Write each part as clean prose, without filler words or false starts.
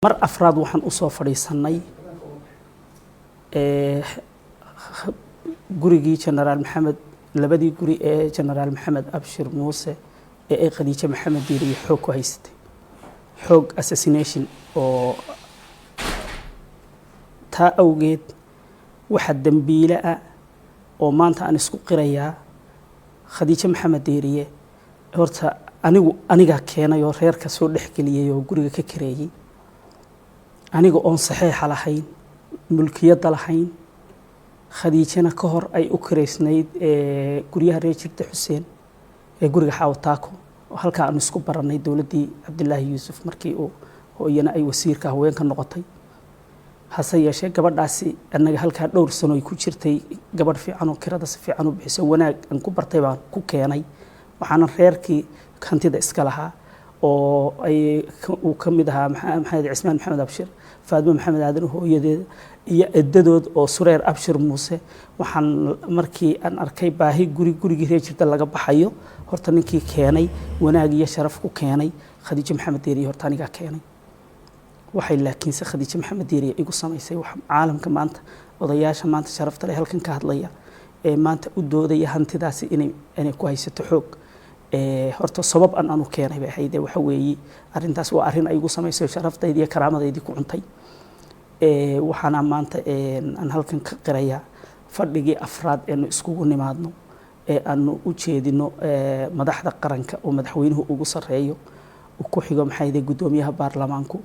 mar afraad waxaan u soo fadhiisanay gurigii Generaal Maxamed labadii guri ee Generaal Maxamed Abshir Muuse ee ay Khadiija Maxamed Diiriye xoog ku haystay xoog assassination oo taa awgeed waxa dambiile ah oo maanta aan isku qirayaa Khadiija Maxamed Diiriye horta aniga keenay oo reerka soo dhaxgeliyay oo guriga ka kareeyay aniga oon saxiix lahayn mulkiyada lahayn Khadiijana ka hor ay u kareysnayd guriyaha reer Jirta Xuseen ee guriga Xawtaako halka aan isku baranay dawladii Cabdullaahi Yuusuf markii oo iyana ay wasiirka haweenka noqotay hase yeeshee gabadhaasi anaga halka dhowr sano ay ku jirtay gabadh fiican oo kirada si fiican u bixisay wanaag aan ku bartay baan ku keenay waxaana reerkii kantida iska lahaa oo ay uu kamid ahaa maxamed Cismaan Maxamed Abshir Faadimo Maxamed Aadan hooyadeed iyo edadood oo Sureer Abshir Muuse waxaan markii aan arkay baahi gurigii reer Jirta laga baxayo horta ninkii keenay wanaag iyo sharaf ku keenay Khadiija Maxamed Diiriye horta aniga keenay waxay laakiin si Khadiija Maxamed Diiriye igu samaysay wax caalamka maanta odayaasha maanta sharafta leh halkan ka hadlaya ee maanta u doodaya hantidaasi inay ku haysato xoog horta sabab aan u keenay bay hayde waxa weeye arintaas waa arin ay igu samaysay sharaftayda iyo karaamadayda ku cuntay waxaana maanta aan halkan ka qirayaa fadhigii afraad ee iskugu nimaadno ee aanu u jeedino madaxda qaranka oo madaxweynuhu ugu sareeyo ku xigo maxayde gudoomiyaha baarlamaanku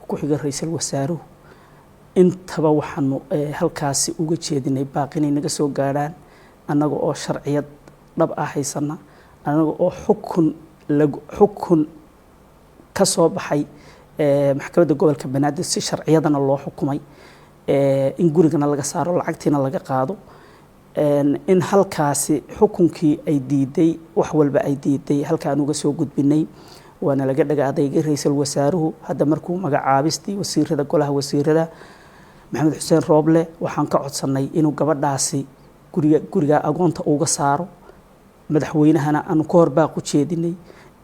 ku xigo ra'iisul wasaaruhu intaba waxaanu halkaasi uga jeedinay baaqinay naga soo gaaraan anaga oo sharciyad dhab ah haysana anaga oo xukun ka soo baxay maxkamadda gobolka Banaadir si sharciyadana loo xukumay in gurigana laga saaro lacagtiina laga qaado in halkaasi xukunkii ay diiday wax walba ay diiday halkaan uga soo gudbinay waana laga dhagaaday ra'iisul wasaaruhu hadda markuu magacaabistii wasiirada golaha wasiirada Maxamed Xuseen Rooble waxaan ka codsanay inuu gabadhaasi guriga agoonta uga saaro madaxweynahana aan ku horbaa ku jeedinay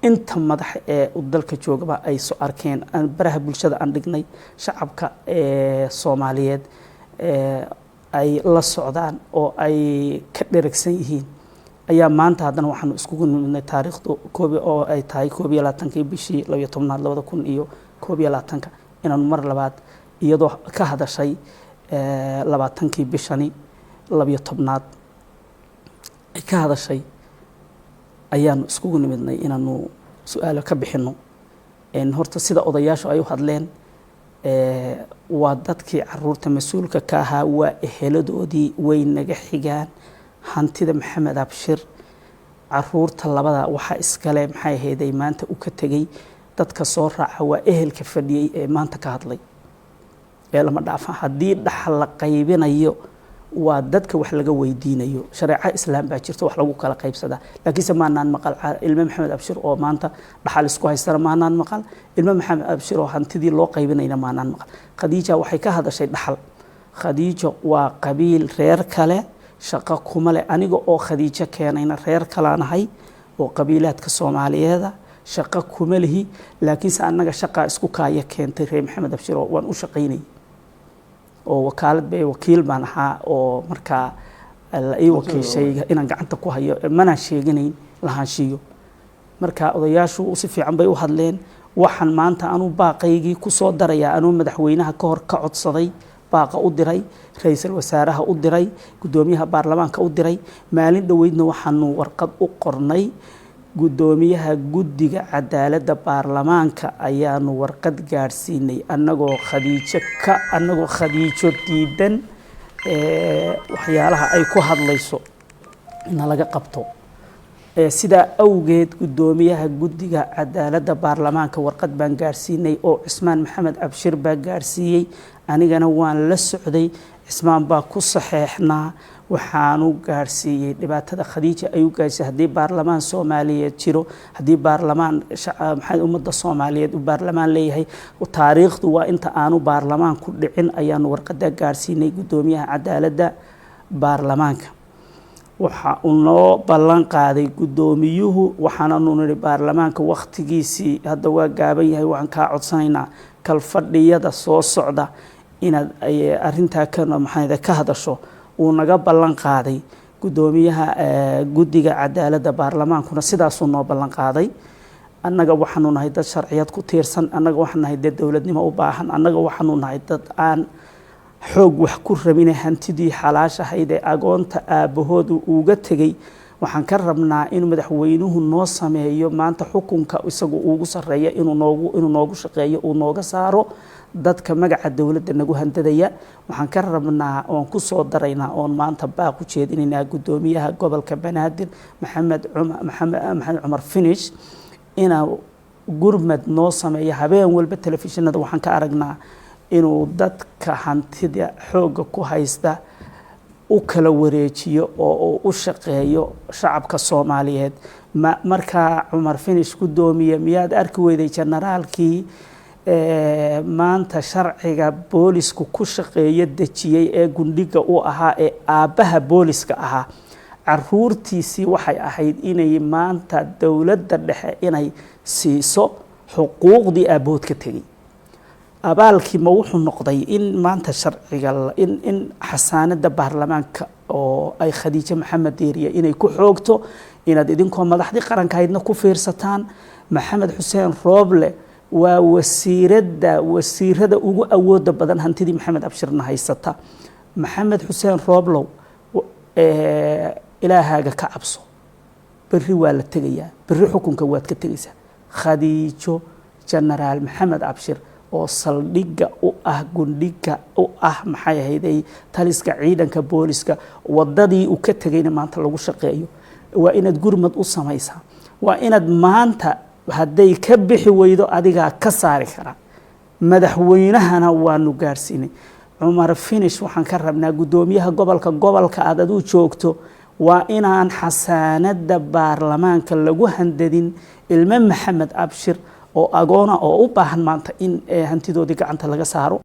inta madax ee dalka joogaba ay soo arkeen aan baraha bulshada aan dhignay shacabka Soomaaliyeed ay la socdaan oo ay ka dheregsan yihiin ayaa maanta haddana waxaan iskugu nimidnay taariikhdu oo ay tahay 21 bishii 12 2021 inaan mar labaad iyadoo ka hadashay 20 bishani 12aad ay ka hadashay ayaan iskugu nimidnay inaanu su'aalo ka bixino horta sida odayaashu ay u hadleen waa dadkii caruurta mas'uulka ka ahaa waa eheladoodii way naga xigaan hantida Maxamed Abshir caruurta labada waxa iskale maxay ahayd maanta u ka tagay dadka soo raaca waa ehelka fadhiyay ee maanta ka hadlay lama dhaafan haddii dhaxal la qaybinayo waa dadka wax laga weydiinayo shariica islaam baa jirto wax lagu kala qaybsada laakiin maanaan maqal ilmo Maxamed Abshir oo maanta dhaxal isku haystana maanaan maqal ilmo Maxamed Abshir oo hantidii loo qaybinayna maanaan maqal Khadiija waxay ka hadashay dhaxal Khadiija waa qabiil reer kale shaqo kuma leh aniga oo Khadiija keenayna reer kale anahay oo qabiilaadka Soomaaliyeed shaqo kuma lihi laakiin anaga shaqa isku kaaya keentay reer Maxamed Abshir oo waan u shaqeynay oo wakaalad bay wakiil baan ahaa oo marka ay wakiishay inaan gacanta ku hayo mana sheeganayn lahaanshiyo marka odayaashu si fiican bay u hadleen waxaan maanta aanu baaqaygii ku soo darayaa aanu madaxweynaha ka hor ka codsaday baaqa u diray ra'iisul wasaaraha u diray gudoomiyaha baarlamaanka u diray maalin dhaweydna waxaanu warqad u qornay gudoomiyaha guddiga cadaaladda baarlamaanka ayaanu warqad gaarsiinay anagoo Khadiijo diidan waxyaalaha ay ku hadlayso in laga qabto sida awgeed gudoomiyaha guddiga cadaaladda baarlamaanka warqad baan gaarsiinay oo Cismaan Maxamed Abshir baa gaarsiiyay anigana waan la socday Cismaan baa ku saxeexnaa waxaanu gaarsiiyay dhibaatada Khadiija ay u gaarsiisay hadii baarlamaan Soomaaliyeed jiro hadii baarlamaan maxay ummadda Soomaaliyeed u baarlamaan leeyahay taariikhdu waa inta aanu baarlamaan ku dhicin ayaan warqada gaarsiinay gudoomiyaha cadaaladda baarlamaanka waxa uu noo ballan qaaday gudoomiyuhu waxaana noo niri baarlamaanka waqtigiisii hadda waa gaaban yahay waan ka codsanaynaa kalfadhiyada soo socda inaad arrintaa ka hadasho uu naga ballan qaaday gudoomiyaha guddiga cadaaladda baarlamaankuna sidaasuu noo ballan qaaday annaga waxaanu nahay dad sharciyad ku tiirsan annaga waxaanu nahay dad dowladnimo u baahan annaga waxaanu nahay dad aan xoog wax ku rabin hantidii xalaashahayd ee agoonta aabahoodu uga tegay waxaan ka rabnaa in madaxweynuhu noo sameeyo maanta xukunka isagu ugu sareeyo inuu noogu shaqeeyo uu nooga saaro dadka magaca dawladda nagu handadaya waxaan ka rabnaa oon ku soo daraynaa oon maanta baaq u jeedinaynaa gudoomiyaha gobolka Banaadir Maxamed Cumar Finish inuu gurmad noo sameeyo habeen walba telefishinada waxaan ka aragnaa inuu dadka hantida xooga ku haysta u kala wareejiyo oo u shaqeeyo shacabka Soomaaliyeed marka Cumar Finish gudoomiye miyaad arki weyday generaalkii maanta sharciga boolisku ku shaqeeyo dejiyay ee gundhiga u ahaa ee aabaha booliska ahaa caruurtiisii waxay ahayd inay maanta dawladda dhexe inay siiso xuquuqdii aabood ka tegay abaalkii ma wuxuu noqday in maanta sharciga in xasaanada baarlamaanka oo ay Khadiija Maxamed Deeriye inay ku xoogto inaad idinkoo madaxdii qaranka ahaydna ku fiirsataan Maxamed Xuseen Rooble waa wasiirada ugu awooda badan hantidii Maxamed Abshirna haysata Maxamed Xuseen Rooblow ilaahaaga ka cabso berri waa la tegayaa berri xukunka waad ka tegaysaa Khadiijo Generaal Maxamed Abshir oo saldhiga u ah gundhiga u ah maxay ahaydey taliska ciidanka booliska wadadii uu ka tagayna maanta lagu shaqeeyo waa inaad gurmad u samaysaa waa inaad maanta hadday ka bixi weydo adiga ka saari kara madaxweynahana waanu gaarsiinay Cumar Finish waxaan ka rabnaa gudoomiyaha gobolka aad u joogto waa inaan xasaanada baarlamaanka lagu handadin ilmo Maxamed Abshir oo agoona oo u baahan maanta in hantidoodii gacanta laga saaro